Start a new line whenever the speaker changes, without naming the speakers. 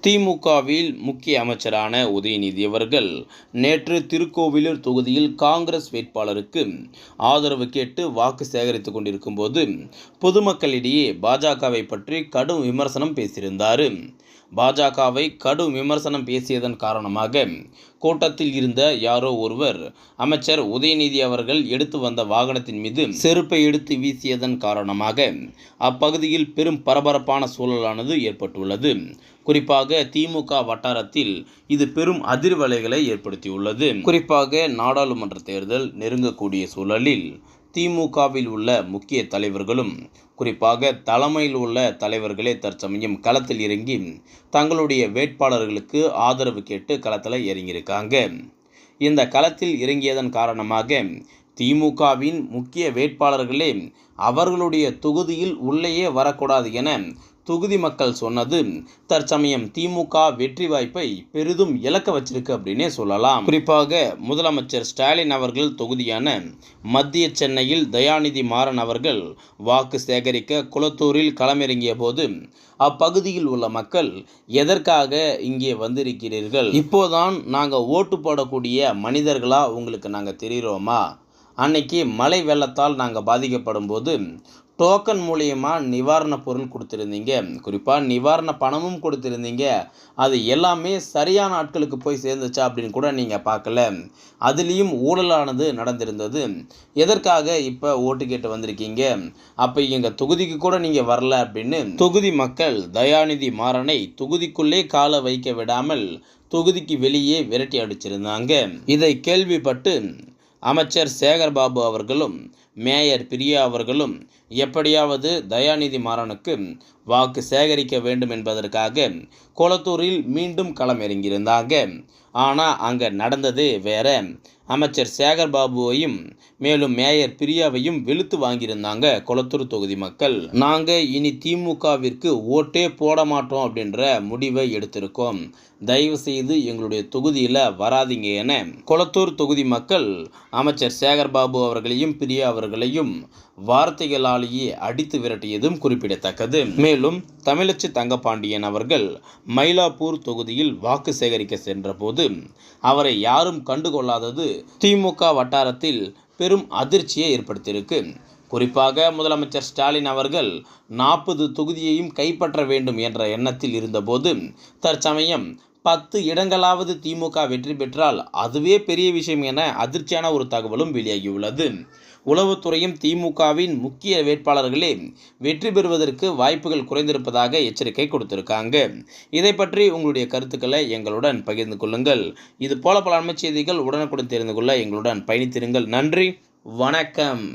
திமுகவில் முக்கிய அமைச்சரான உதயநிதி அவர்கள் நேற்று திருக்கோவிலூர் தொகுதியில் காங்கிரஸ் வேட்பாளருக்கு ஆதரவு கேட்டு வாக்கு சேகரித்துக் கொண்டிருக்கும் போது பொதுமக்களிடையே பாஜகவை பற்றி கடும் விமர்சனம் பேசியிருந்தார். பாஜகவை கடும் விமர்சனம் பேசியதன் காரணமாக கூட்டத்தில் இருந்த யாரோ ஒருவர் அமைச்சர் உதயநிதி அவர்கள் எடுத்து வந்த வாகனத்தின் மீது செருப்பை எடுத்து வீசியதன் காரணமாக அப்பகுதியில் பெரும் பரபரப்பான சூழலானது ஏற்பட்டுள்ளது. குறிப்பாக திமுக வட்டாரத்தில் இது பெரும் அதிர்வலைகளை ஏற்படுத்தியுள்ளது. குறிப்பாக நாடாளுமன்ற தேர்தல் நெருங்கக்கூடிய சூழலில் திமுகவில் உள்ள முக்கிய தலைவர்களும் குறிப்பாக தலைமையில் உள்ள தலைவர்களே தற்சமயம் களத்தில் இறங்கி தங்களுடைய வேட்பாளர்களுக்கு ஆதரவு கேட்டு களத்தில் இறங்கியிருக்காங்க. இந்த களத்தில் இறங்கியதன் காரணமாக திமுகவின் முக்கிய வேட்பாளர்களே அவர்களுடைய தொகுதியில் உள்ளேயே வரக்கூடாது என தொகுதி மக்கள் சொன்னது தற்சமயம் திமுக வெற்றி வாய்ப்பை பெரிதும் இழக்க வச்சிருக்கு அப்படின்னே சொல்லலாம். குறிப்பாக முதலமைச்சர் ஸ்டாலின் அவர்கள் தொகுதியான மத்திய சென்னையில் தயாநிதி மாறன் அவர்கள் வாக்கு சேகரிக்க குளத்தூரில் களமிறங்கிய போது அப்பகுதியில் உள்ள மக்கள் எதற்காக இங்கே வந்திருக்கிறீர்கள், இப்போதான் நாங்கள் ஓட்டு போடக்கூடிய மனிதர்களா உங்களுக்கு நாங்கள் தெரிகிறோமா, அன்னைக்கு மழை வெள்ளத்தால் நாங்கள் பாதிக்கப்படும் போது டோக்கன் மூலியமாக நிவாரணப் பொருள் கொடுத்துருந்தீங்க, குறிப்பாக நிவாரண பணமும் கொடுத்துருந்தீங்க, அது எல்லாமே சரியான ஆட்களுக்கு போய் சேர்ந்துச்சா அப்படின்னு கூட நீங்கள் பார்க்கல, அதுலேயும் ஊழலானது நடந்திருந்தது, எதற்காக இப்போ ஓட்டு கேட்டு வந்திருக்கீங்க, அப்போ எங்கள் தொகுதிக்கு கூட நீங்கள் வரல அப்படின்னு தொகுதி மக்கள் தயாநிதி மாறனை தொகுதிக்குள்ளே காலை வைக்க விடாமல் தொகுதிக்கு வெளியே விரட்டி அடிச்சிருந்தாங்க. இதை கேள்விப்பட்டு அமைச்சர் சேகர்பாபு அவர்களும் மேயர் பிரியா அவர்களும் எப்படியாவது தயாநிதி மாறனுக்கு வாக்கு சேகரிக்க வேண்டும் என்பதற்காக கொளத்தூரில் மீண்டும் களம் இறங்கியிருந்தாங்க. ஆனால் அங்கே நடந்ததே வேற. அமைச்சர் சேகர்பாபுவையும் மேலும் மேயர் பிரியாவையும் வெளுத்து வாங்கியிருந்தாங்க கொளத்தூர் தொகுதி மக்கள். நாங்கள் இனி திமுகவிற்கு ஓட்டே போட மாட்டோம் அப்படின்ற முடிவை எடுத்திருக்கோம், தயவு செய்து எங்களுடைய தொகுதியில் வராதிங்க என கொளத்தூர் தொகுதி மக்கள் அமைச்சர் சேகர்பாபு அவர்களையும் பிரியா அவர்களையும் வார்த்தைகளாலேயே அடித்து விரட்டியதும் குறிப்பிடத்தக்கது. மேலும் தமிழச்சி தங்கப்பாண்டியன் அவர்கள் மயிலாப்பூர் தொகுதியில் வாக்கு சேகரிக்க சென்ற போது அவரை யாரும் கண்டுகொள்ளாதது திமுக வட்டாரத்தில் பெரும் அதிர்ச்சியை ஏற்படுத்தியிருக்கு. குறிப்பாக முதலமைச்சர் ஸ்டாலின் அவர்கள் 40 தொகுதியையும் கைப்பற்ற வேண்டும் என்ற எண்ணத்தில் இருந்தபோது தற்சமயம் 10 இடங்களாவது திமுக வெற்றி பெற்றால் அதுவே பெரிய விஷயம் என அதிர்ச்சியான ஒரு தகவலும் வெளியாகியுள்ளது. உளவுத்துறையும் திமுகவின் முக்கிய வேட்பாளர்களே வெற்றி பெறுவதற்கு வாய்ப்புகள் குறைந்திருப்பதாக எச்சரிக்கை கொடுத்திருக்காங்க. இதை பற்றி உங்களுடைய கருத்துக்களை எங்களுடன் பகிர்ந்து கொள்ளுங்கள். இது போல பல அண்மை செய்திகள் உடனுக்குடன் தெரிந்து கொள்ள எங்களுடன் பயணித்திருங்கள். நன்றி, வணக்கம்.